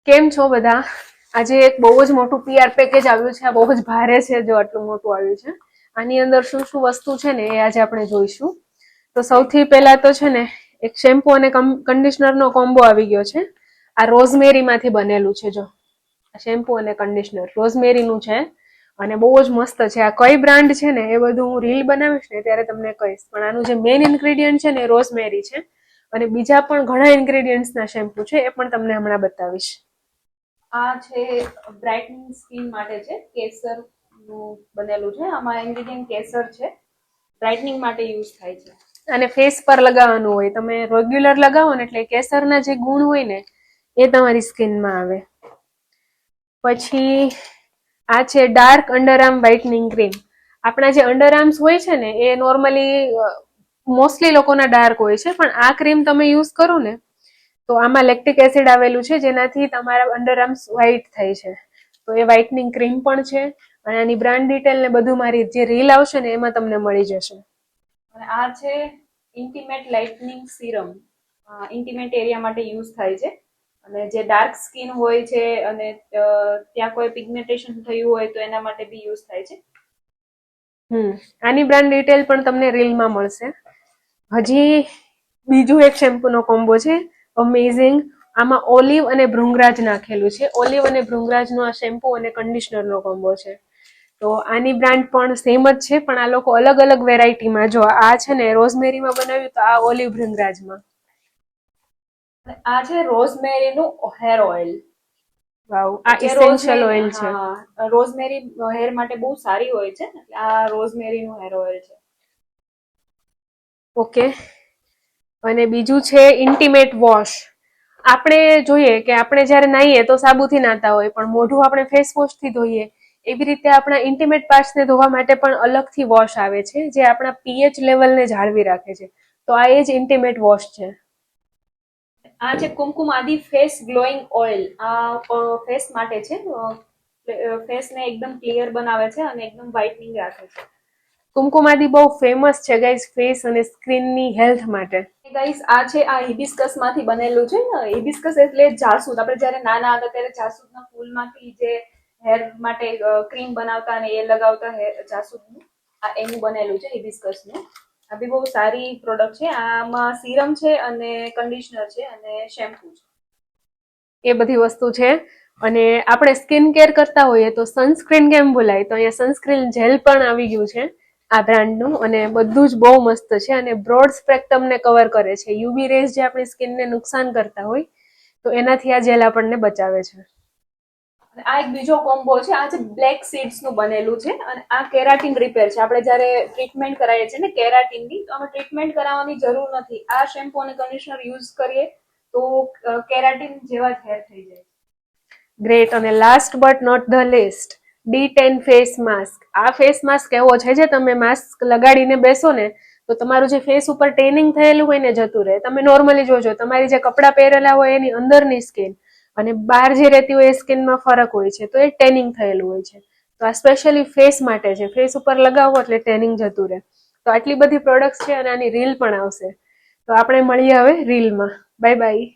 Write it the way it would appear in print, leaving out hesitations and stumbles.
કેમ છો બધા? આજે એક બહુ જ મોટું પીઆર પેકેજ આવ્યું છે. આ બહુ જ ભારે છે. જો આટલું મોટું આવ્યું છે, આની અંદર શું શું વસ્તુ છે ને એ આજે આપણે જોઈશું. તો સૌથી પહેલા તો છે ને એક શેમ્પુ અને કન્ડિશનરનો કોમ્બો આવી ગયો છે. આ રોઝમેરી માંથી બનેલું છે. જો શેમ્પુ અને કન્ડિશનર રોઝમેરીનું છે અને બહુ જ મસ્ત છે. આ કઈ બ્રાન્ડ છે ને એ બધું હું રીલ બનાવીશ ને ત્યારે તમને કહીશ, પણ આનું જે મેઇન ઇન્ગ્રેડિયન્ટ છે ને એ રોઝમેરી છે અને બીજા પણ ઘણા ઇન્ગ્રેડિયન્ટ્સના શેમ્પુ છે, એ પણ તમને હમણાં બતાવીશ. આ છે બ્રાઇટનિંગ સ્કિન માટે છે, કેસર નું બનેલું છે. આમાં ઇન્ગ્રેડિયન્ટ કેસર છે, બ્રાઇટનિંગ માટે યુઝ થાય છે અને ફેસ પર લગાવવાનું હોય. તમે રેગ્યુલર લગાવો ને એટલે કેસરના જે ગુણ હોય ને એ તમારી સ્કિનમાં આવે. પછી આ છે ડાર્ક અંડરઆર્મ વ્હાઇટનિંગ ક્રીમ. આપણા જે અંડરઆર્મ્સ હોય છે ને એ નોર્મલી મોસ્ટલી લોકોના ડાર્ક હોય છે, પણ આ ક્રીમ તમે યુઝ કરો ને તો આમાં લેક્ટિક એસિડ આવેલું છે, જેનાથી તમારા અંડરઆર્મ્સ વ્હાઇટ થાય છે. તો એ વ્હાઇટનિંગ ક્રીમ પણ છે અને આની બ્રાન્ડ ડિટેલ ને બધું મારી જે રીલ આવશે ને એમાં તમને મળી જશે. અને આ છે intimate lightning serum. Intimate area માટે યુઝ થાય છે અને જે ડાર્ક સ્કિન હોય છે અને ત્યાં કોઈ પિગમેન્ટેશન થયું હોય તો એના માટે બી યુઝ થાય છે. આની બ્રાન્ડ ડિટેલ પણ તમને રીલમાં મળશે. હજી બીજું એક શેમ્પૂનો કોમ્બો છે અમેઝિંગ. આમાં ઓલિવ અને ભૃંગરાજ નાખેલું છે. ઓલિવ અને ભૃંગરાજનો આ શેમ્પુ અને કન્ડિશનરનો કોમ્બો છે. તો આની બ્રાન્ડ પણ સેમ જ છે, પણ આ લોકો અલગ અલગ વેરાયટીમાં, જો આ છે ને રોઝમેરીમાં બનાવ્યું તો આ ઓલિવ ભૃંગરાજમાં. આ છે રોઝમેરીનું હેર ઓઇલ. વાવ, આ ઇસેન્શિયલ ઓઇલ છે. હા, રોઝમેરી હેર માટે બહુ સારી હોય છે, એટલે આ રોઝમેરીનું હેર ઓઇલ છે. ઓકે. અને બીજું છે ઇન્ટિમેટ વોશ. આપણે જોઈએ કે આપણે જયારે નાહીએ તો સાબુથી નાતા હોય, પણ મોઢું આપણે ફેસ વોશથી ધોઈએ. એવી રીતે આપણા ઇન્ટિમેટ પાર્ટ્સને ધોવા માટે પણ અલગથી વોશ આવે છે, જે આપણા પીએચ લેવલને જાળવી રાખે છે. તો આ એ જ ઇન્ટિમેટ વોશ છે. આ છે કુમકુમ આદિ ફેસ ગ્લોઈંગ ઓઇલ. આ ફેસ માટે છે. ફેસને એકદમ ક્લિયર બનાવે છે અને એકદમ વ્હાઇટનિંગ રાખે છે. કુમકુમાદી બહુ ફેમસ છે ગાઈઝ ફેસ અને સ્કિનની હેલ્થ માટે. ગાઈસ, આ છે આ હિબિસ્કસ માંથી બનેલું છે. હિબિસ્કસ એટલે જાસૂદ. આપણે જયારે નાના હતા ત્યારે જાસૂદના ફૂલમાંથી જે હેર માટે ક્રીમ બનાવતા અને એ લગાવતા જાસૂદનું, આ એનું બનેલું છે હિબિસ્કસનું. આ બી બહુ સારી પ્રોડક્ટ છે. આમાં સિરમ છે અને કન્ડિશનર છે અને શેમ્પુ છે. એ બધી વસ્તુ છે. અને આપણે સ્કિન કેર કરતા હોઈએ તો સનસ્ક્રીન કેમ ભૂલાય, તો અહીંયા સનસ્ક્રીન જેલ પણ આવી ગયું છે આ બ્રાન્ડનું, અને બધું જ બહુ મસ્ત છે અને બ્રોડ સ્પેક્ટ્રમને કવર કરે છે. યુવી રેઝ જે આપણી સ્કિનને નુકસાન કરતા હોય તો એનાથી આ જેલ આપણને બચાવે છે. આ એક બીજો કોમ્બો છે. આ છે બ્લેક સીડ્સ નું બનેલું છે અને આ કેરાટીન રિપેર છે. આપણે જયારે ટ્રીટમેન્ટ કરાવીએ છીએ ને કેરાટીનની, તો અમે ટ્રીટમેન્ટ કરાવવાની જરૂર નથી. આ શેમ્પુ અને કન્ડિશનર યુઝ કરીએ તો કેરાટીન જેવા જ હેર થઈ જાય. ગ્રેટ. અને last but not the least, D10 face mask. આ ફેસ માસ્ક એવો છે જે તમે માસ્ક લગાડીને બેસો ને તો તમારું જે ફેસ ઉપર ટેનિંગ થયેલું હોય ને જતું રહે. તમે નોર્મલી જોજો તમારી જે કપડાં પહેરેલા હોય એની અંદરની સ્કિન અને બહાર જે રહેતી હોય એ સ્કિનમાં ફરક હોય છે, તો એ ટેનિંગ થયેલું હોય છે. તો આ સ્પેશિયલી ફેસ માટે છે. ફેસ ઉપર લગાવો એટલે ટેનિંગ જતું રહે. તો આટલી બધી પ્રોડક્ટ્સ છે અને આની રીલ પણ આવશે. તો આપણે મળીએ હવે રીલમાં. Bye bye.